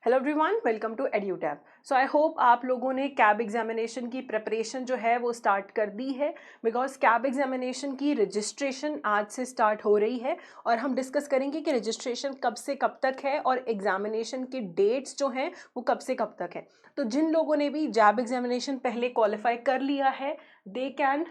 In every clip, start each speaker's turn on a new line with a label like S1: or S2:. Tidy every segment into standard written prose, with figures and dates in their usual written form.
S1: Hello everyone, welcome to Edutab. So I hope आप लोगों ने कैब एग्जामिनेशन की प्रिपरेशन जो है वो स्टार्ट कर दी है, बिकॉज कैब एग्जामिनेशन की रजिस्ट्रेशन आज से स्टार्ट हो रही है और हम डिस्कस करेंगे कि रजिस्ट्रेशन कब से कब तक है और एग्जामिनेशन की डेट्स जो हैं वो कब से कब तक है। तो जिन लोगों ने भी जैब एग्जामिनेशन पहले क्वालिफाई कर लिया है, they can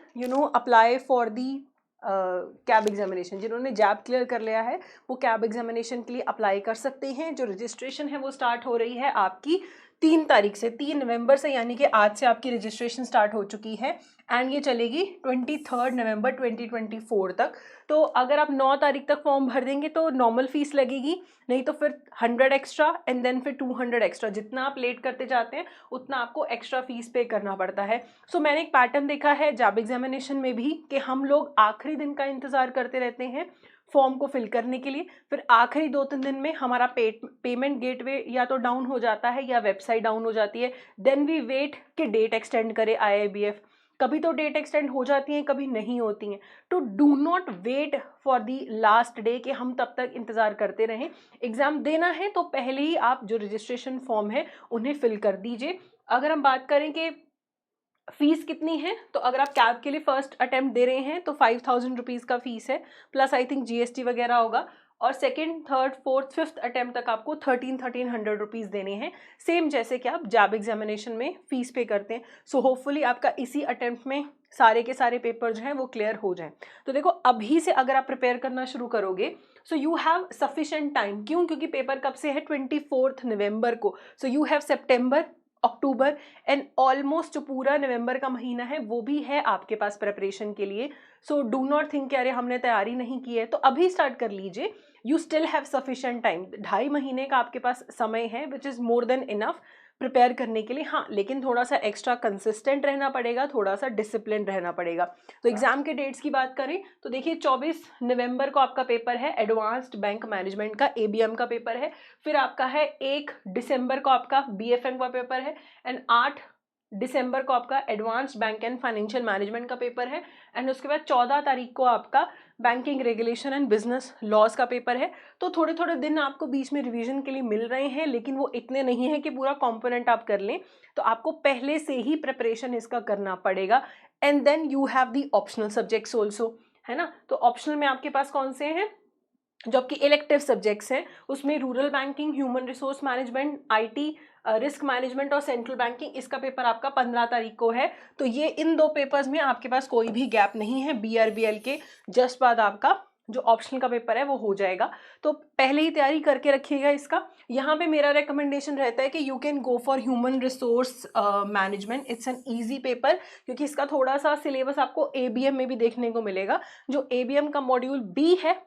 S1: apply for the cab examination. जिन्होंने जैब क्लियर कर लिया है वो कैब एग्जामिनेशन के लिए अप्लाई कर सकते हैं। जो रजिस्ट्रेशन है वो स्टार्ट हो रही है आपकी 3 तारीख से, 3 नवंबर से, यानी कि आज से आपकी रजिस्ट्रेशन स्टार्ट हो चुकी है एंड ये चलेगी 23 नवंबर 2024 तक। तो अगर आप 9 तारीख तक फॉर्म भर देंगे तो नॉर्मल फीस लगेगी, नहीं तो फिर 100 एक्स्ट्रा एंड देन फिर 200 एक्स्ट्रा। जितना आप लेट करते जाते हैं उतना आपको एक्स्ट्रा फीस पे करना पड़ता है। सो मैंने एक पैटर्न देखा है जैब एग्जामिनेशन में भी कि हम लोग आखिरी दिन का इंतज़ार करते रहते हैं फॉर्म को फिल करने के लिए, फिर आखिरी 2-3 दिन में हमारा पेमेंट गेटवे या तो डाउन हो जाता है या वेबसाइट डाउन हो जाती है। देन वी वेट कि डेट एक्सटेंड करे IIBF। कभी तो डेट एक्सटेंड हो जाती हैं, कभी नहीं होती हैं। तो do not wait for the last day कि हम तब तक इंतज़ार करते रहें। एग्ज़ाम देना है तो पहले ही आप जो रजिस्ट्रेशन फॉर्म है उन्हें फिल कर दीजिए। अगर हम बात करें कि फीस कितनी है, तो अगर आप कैब के लिए फर्स्ट अटेम्प्ट दे रहे हैं तो 5000 रुपीज़ का फीस है, प्लस आई थिंक GST वगैरह होगा। और second, third, fourth, fifth attempt तक आपको 1300 रुपीज़ देने हैं, सेम जैसे कि आप जैब एग्जामिनेशन में फ़ीस पे करते हैं। सो होपफुली आपका इसी अटेम्प्ट में सारे के सारे पेपर जो हैं वो क्लियर हो जाएं। तो देखो, अभी से अगर आप प्रिपेयर करना शुरू करोगे so you have sufficient time. क्यों? क्योंकि पेपर कब से है? 24 नवंबर को। So you have September, October and almost जो पूरा नवंबर का महीना है वो भी है आपके पास प्रिपरेशन के लिए। सो डू नॉट थिंक कि अरे हमने तैयारी नहीं की है, तो अभी स्टार्ट कर लीजिए। You still have sufficient time. 2.5 महीने का आपके पास समय है, which is more than enough prepare करने के लिए। हाँ, लेकिन थोड़ा सा एक्स्ट्रा कंसिस्टेंट रहना पड़ेगा, थोड़ा सा डिसिप्लिन रहना पड़ेगा। तो एग्जाम के डेट्स की बात करें तो देखिए, 24 नवंबर को आपका पेपर है एडवांस्ड बैंक मैनेजमेंट का, ABM का पेपर है। फिर आपका है 1 दिसंबर को आपका BFM का पेपर है एंड 8 दिसंबर को आपका advanced bank and financial management का पेपर है एंड उसके बाद 14 तारीख को आपका banking regulation and business laws का पेपर है। तो थोड़े थोड़े दिन आपको बीच में रिवीजन के लिए मिल रहे हैं, लेकिन वो इतने नहीं है कि पूरा कंपोनेंट आप कर लें। तो आपको पहले से ही प्रिपरेशन इसका करना पड़ेगा। And then you have the optional subjects also, है ना। तो ऑप्शनल में आपके पास कौन से हैं? जो आपके इलेक्टिव सब्जेक्ट्स हैं उसमें rural banking, human resource management, IT, risk management और सेंट्रल बैंकिंग, इसका पेपर आपका 15 तारीख को है। तो ये इन 2 पेपर्स में आपके पास कोई भी गैप नहीं है। BRBL के जस्ट बाद आपका जो ऑप्शनल का पेपर है वो हो जाएगा। तो पहले ही तैयारी करके रखिएगा इसका। यहाँ पे मेरा रिकमेंडेशन रहता है कि you can go for human resource management. It's an easy paper, क्योंकि इसका थोड़ा सा सिलेबस आपको ABM में भी देखने को मिलेगा। जो ABM का मॉड्यूल B है,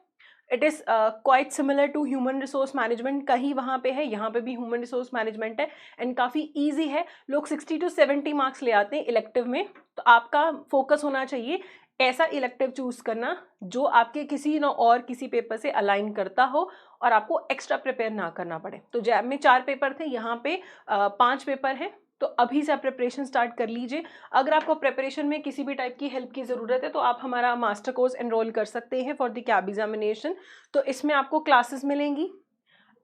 S1: it is quite similar to human resource management का ही वहाँ पे है। यहाँ पे भी ह्यूमन रिसोर्स मैनेजमेंट है एंड काफ़ी इजी है। लोग 60 to 70 मार्क्स ले आते हैं इलेक्टिव में। तो आपका फोकस होना चाहिए ऐसा इलेक्टिव चूज़ करना जो आपके किसी न और किसी पेपर से अलाइन करता हो और आपको एक्स्ट्रा प्रिपेयर ना करना पड़े। तो जैब में 4 पेपर थे, यहाँ पे 5 पेपर हैं। तो अभी से आप प्रिपरेशन स्टार्ट कर लीजिए। अगर आपको प्रिपरेशन में किसी भी टाइप की हेल्प की ज़रूरत है तो आप हमारा मास्टर कोर्स एनरोल कर सकते हैं फॉर द कैब एग्जामिनेशन। तो इसमें आपको क्लासेस मिलेंगी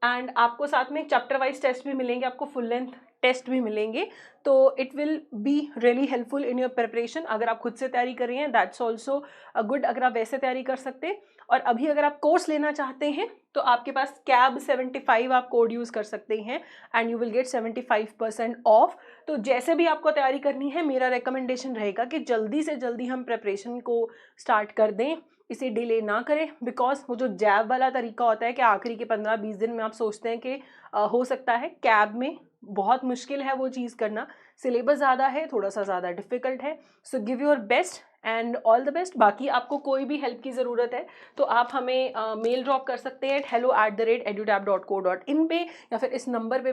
S1: एंड आपको साथ में चैप्टर वाइज टेस्ट भी मिलेंगे, आपको फुल लेंथ टेस्ट भी मिलेंगे। तो it will be really helpful in your preparation. अगर आप खुद से तैयारी कर रही हैं दैट्स ऑल्सो गुड, अगर आप वैसे तैयारी कर सकते हैं। और अभी अगर आप कोर्स लेना चाहते हैं तो आपके पास कैब 75 आप कोड यूज़ कर सकते हैं and you will get 75% of. तो जैसे भी आपको तैयारी करनी है, मेरा रिकमेंडेशन रहेगा कि जल्दी से जल्दी हम प्रिपरेशन को स्टार्ट कर दें, इसे डिले ना करें। बिकॉज वो जो जैब वाला तरीका होता है कि आखिरी के 15-20 दिन में आप सोचते हैं कि हो सकता है, कैब में बहुत मुश्किल है वो चीज़ करना। सिलेबस ज़्यादा है, थोड़ा सा ज़्यादा डिफ़िकल्ट है। So give your best and all the best. बाकी आपको कोई भी हेल्प की ज़रूरत है तो आप हमें मेल ड्रॉप कर सकते हैं hello@edutap.co.in पे, या फिर इस नंबर पे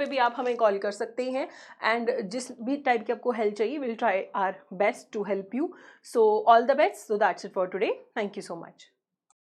S1: भी आप हमें कॉल कर सकते हैं। एंड जिस भी टाइप की आपको हेल्प चाहिए, will try our best to help you. So all the best. So that's it for today. Thank you so much.